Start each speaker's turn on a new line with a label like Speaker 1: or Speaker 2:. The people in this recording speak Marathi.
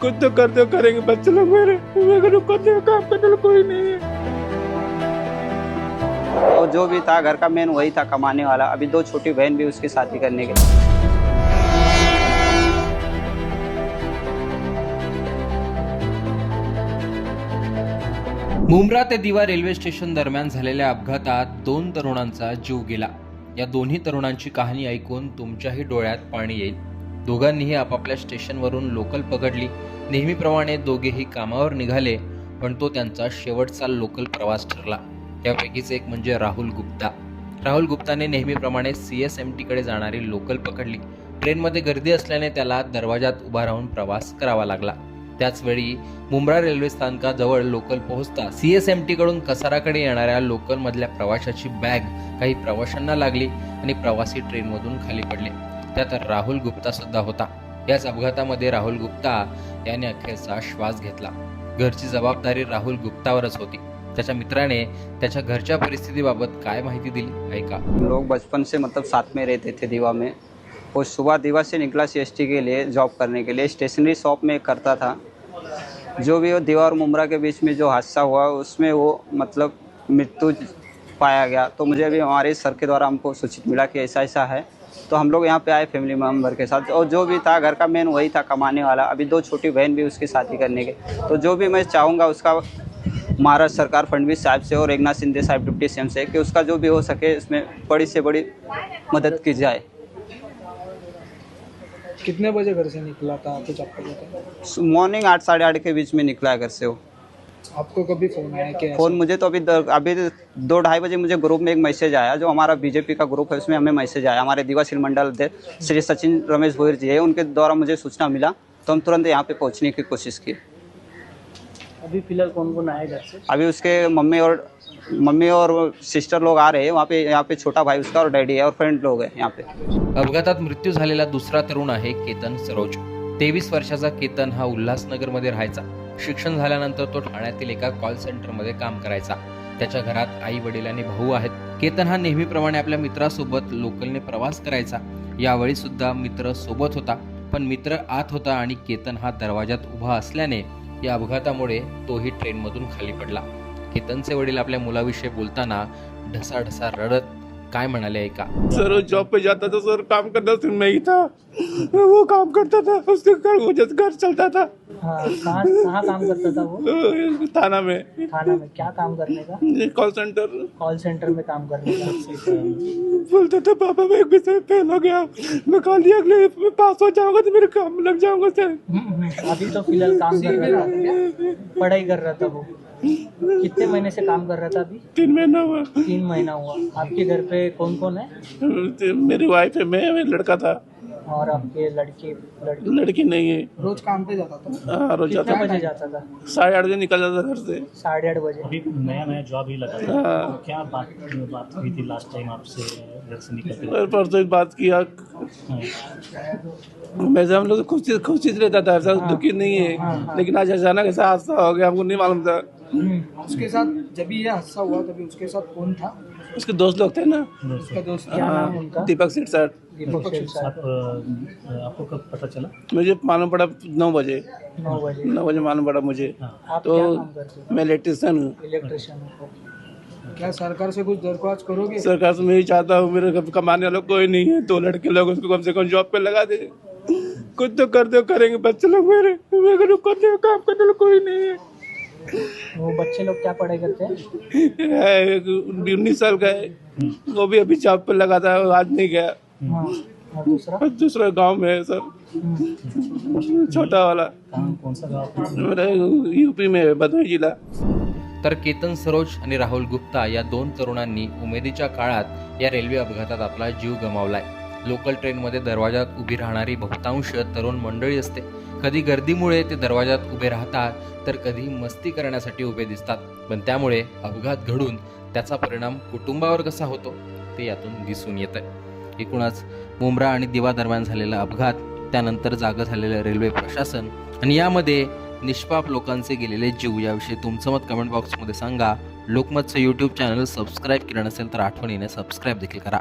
Speaker 1: कुछ तो कर दो, करेंगे बच्चे लोग मेरे को तो काम करने को कोई नहीं है।
Speaker 2: और जो भी था घर का मेन वही था कमाने वाला। अभी 2 छोटी बहन भी उसकी शादी करने के लिए।
Speaker 3: मुंब्रा ते दिवा रेल्वे स्टेशन दरम्यान झालेल्या अपघातात 2 तरुणांचा जीव गेला। या दोन्ही तरुणांची कहाणी ऐकून तुमच्याही डोळ्यात पाणी येईल। दोघांनीही आपापल्या स्टेशनवरून लोकल पकडली। नेहमीप्रमाणे दोघेही कामावर निघाले, पण तो त्यांचा शेवटचा लोकल प्रवास ठरला। त्यापैकीच एक म्हणजे राहुल गुप्ता। राहुल गुप्ताने नेहमीप्रमाणे CSMT कडे जाणारी लोकल पकडली। ट्रेनमध्ये गर्दी असल्याने त्याला दरवाजात उभा राहून प्रवास करावा लागला। त्याचवेळी मुंब्रा रेल्वे स्थानकाजवळ लोकल पोहोचता CSMT कडून कसाराकडे येणाऱ्या लोकल मधल्या प्रवाशाची बॅग काही प्रवाशांना लागली आणि प्रवासी ट्रेनमधून खाली पडले। त्यात राहुल गुप्ता सुद्धा होता। याच अपघातामध्ये राहुल गुप्ता याने अखेरचा श्वास घेतला। घरची जबाबदारी राहुल गुप्तावरच होती। त्याच्या मित्राने त्याच्या घरच्या परिस्थितीबाबत काय माहिती दिली ऐका।
Speaker 2: लोग बचपन से मतलब साथ में रहते थे दीवा में। वो सुबह दीवा से निकला CST के लिए जॉब करने के लिए। स्टेशनरी शॉप में करता था। जो भी वो दीवा और मुंब्रा के बीच में जो हादसा हुआ उसमें वो मतलब मृत्यु पाया गया। तो मुझे अभी हमारे सर के द्वारा हमको सूचित मिला कि ऐसा ऐसा है, तो हम लोग यहाँ पे आए फैमिली मेम्बर के साथ। और जो भी था घर का मेन वही था कमाने वाला। अभी 2 छोटी बहन भी उसकी शादी करने के। तो जो भी मैं चाहूँगा उसका महाराष्ट्र सरकार फडणवीस साहब से और एकनाथ शिंदे साहब डिप्टी CM से कि उसका जो भी हो सके इसमें बड़ी से बड़ी मदद की जाए।
Speaker 4: कितने बजे घर से निकला था कुछ आपको पता है?
Speaker 2: मॉर्निंग 8 साढ़े 8 के बीच में निकला है घर से वो।
Speaker 4: आपको कभी फोन आया क्या?
Speaker 2: फ़ोन मुझे तो अभी 2 ढाई बजे मुझे ग्रुप में एक मैसेज आया, जो हमारा BJP का ग्रुप है उसमें हमें मैसेज आया। हमारे दिवाशील मंडल अध्यक्ष श्री सचिन रमेश भोईर जी है, उनके द्वारा मुझे सूचना मिला, तो हम तुरंत यहाँ पे पहुँचने की कोशिश की।
Speaker 4: अभी फिलहाल कौन कौन आए घर से?
Speaker 2: अभी उसके मम्मी और सिस्टर लोग आ रहे हैं वहाँ पे। यहाँ पे छोटा भाई उसका और डैडी है और फ्रेंड लोग हैं यहाँ पे।
Speaker 3: अपघातात मृत्यू झालेला दुसरा तरुण आहे केतन सरोज। 23 वर्षाचा केतन हा उल्हासनगरमध्ये राहायचा। शिक्षण झाल्यानंतर तो ठाण्यातील एका कॉल सेंटरमध्ये काम करायचा। त्याच्या घरात आई वडील आणि भाऊ आहेत। केतन हा नेहमीप्रमाणे आपल्या मित्रासोबत लोकलने प्रवास करायचा। यावेळी सुद्धा मित्र सोबत होता, पण मित्र आत होता आणि केतन हा दरवाजात उभा असल्याने या अपघातामुळे तोही ट्रेनमधून खाली पडला। केतनचे वडील आपल्या मुलाविषयी बोलताना ढसाढसा रडत काय म्हणाले ऐका।
Speaker 1: सर वो जॉब पे जाता था सर, काम करता सिर्फ मैं ही था। वो काम करता था, उसके घर चलता था।
Speaker 4: हाँ, कहाँ काम करता था वो?
Speaker 1: थाना में।
Speaker 4: थाना में क्या काम करने का?
Speaker 1: Call centre.
Speaker 4: कॉल सेंटर में काम करने का।
Speaker 1: बोलता था पापा मैं विषय में फेल हो गया, मैं खाली अगले पास हो जाऊंगा तो मेरे काम लग जाऊंगा सर।
Speaker 4: अभी तो फिलहाल काम कर रहा था, पढ़ाई कर रहा था वो। कितने महीने से काम कर रहा था अभी?
Speaker 1: 3 महीना हुआ।
Speaker 4: 3 महीना हुआ। आपके घर पे कौन कौन है?
Speaker 1: मेरी वाइफ है, मैं लड़का था
Speaker 4: और आपके लड़की?
Speaker 1: लड़की नहीं है।
Speaker 4: रोज काम पे जाता था?
Speaker 1: हाँ रोज जाता
Speaker 4: कितने बजे जाता था?
Speaker 1: 8:30 बजे निकल जाता घर से।
Speaker 4: 8:30 बजे।
Speaker 5: अभी नया जॉब ही लगा था।
Speaker 1: हाँ।
Speaker 5: तो क्या बात हुई थी लास्ट टाइम आपसे घर से निकलते?
Speaker 1: और परसों बात किया, वैसे हम लोग खुशी रहता था, ऐसा दुखी नहीं है, लेकिन आज अचानक ऐसा हादसा हो गया, हमको नहीं मालूम था।
Speaker 4: उसके साथ जब भी ये हादसा हुआ तभी उसके साथ कौन था?
Speaker 1: उसके दोस्त लोग थे ना।
Speaker 4: उसका दोस्त क्या नाम उनका?
Speaker 1: दीपक सेठ सर।
Speaker 4: दीपक शेठ साहब।
Speaker 5: आपको कब पता चला?
Speaker 1: मुझे मालूम पड़ा 9 बजे।
Speaker 4: 9 बजे
Speaker 1: मालूम पड़ा मुझे।
Speaker 4: आप
Speaker 1: तो
Speaker 4: क्या काम करते हो?
Speaker 1: मैं इलेक्ट्रिशियन हूँ।
Speaker 4: इलेक्ट्रिशियन। क्या सरकार से कुछ दरख्वास्त करोगे?
Speaker 1: सरकार से मैं ही चाहता हूँ, मेरे कमाने वाला कोई नहीं है, 2 लड़के लोग उसको कम से कम जॉब पे लगा दे। कुछ तो कर दो, करेंगे बच्चे लोग मेरे को तो काम करने को कोई नहीं है।
Speaker 4: वो बच्चे लोग क्या पढ़ाई करते हैं?
Speaker 1: 19 साल का है, वो भी अभी जॉब पे लगा था, आज नहीं गया।
Speaker 4: हाँ, और
Speaker 1: दूसरा गांव में है सर, छोटा वाला।
Speaker 5: कौन सा गाँव?
Speaker 1: मेरा UP में है, भदोही जिला।
Speaker 3: तर केतन सरोज आणि राहुल गुप्ता या 2 तरुणांनी उमेदीच्या काळात या रेल्वे अपघातात आपला जीव गमावलाय। लोकल ट्रेनमध्ये दरवाजात उभी राहणारी बहुतांश तरुण मंडळी असते। कधी गर्दीमुळे ते दरवाजात उभे राहतात, तर कधी मस्ती करण्यासाठी उभे दिसतात, पण त्यामुळे अपघात घडून त्याचा परिणाम कुटुंबावर कसा होतो ते यातून दिसून येतंय। एकूणच मुंब्रा आणि दिवा दरम्यान झालेला अपघात, त्यानंतर जागा झालेलं रेल्वे प्रशासन आणि यामध्ये निष्पाप लोकांचे गेलेले जीव याविषयी तुमचं मत कमेंट बॉक्समध्ये सांगा। लोकमतचं YouTube चॅनल सबस्क्राईब केलं नसेल तर आठवणीने सबस्क्राईब देखील करा।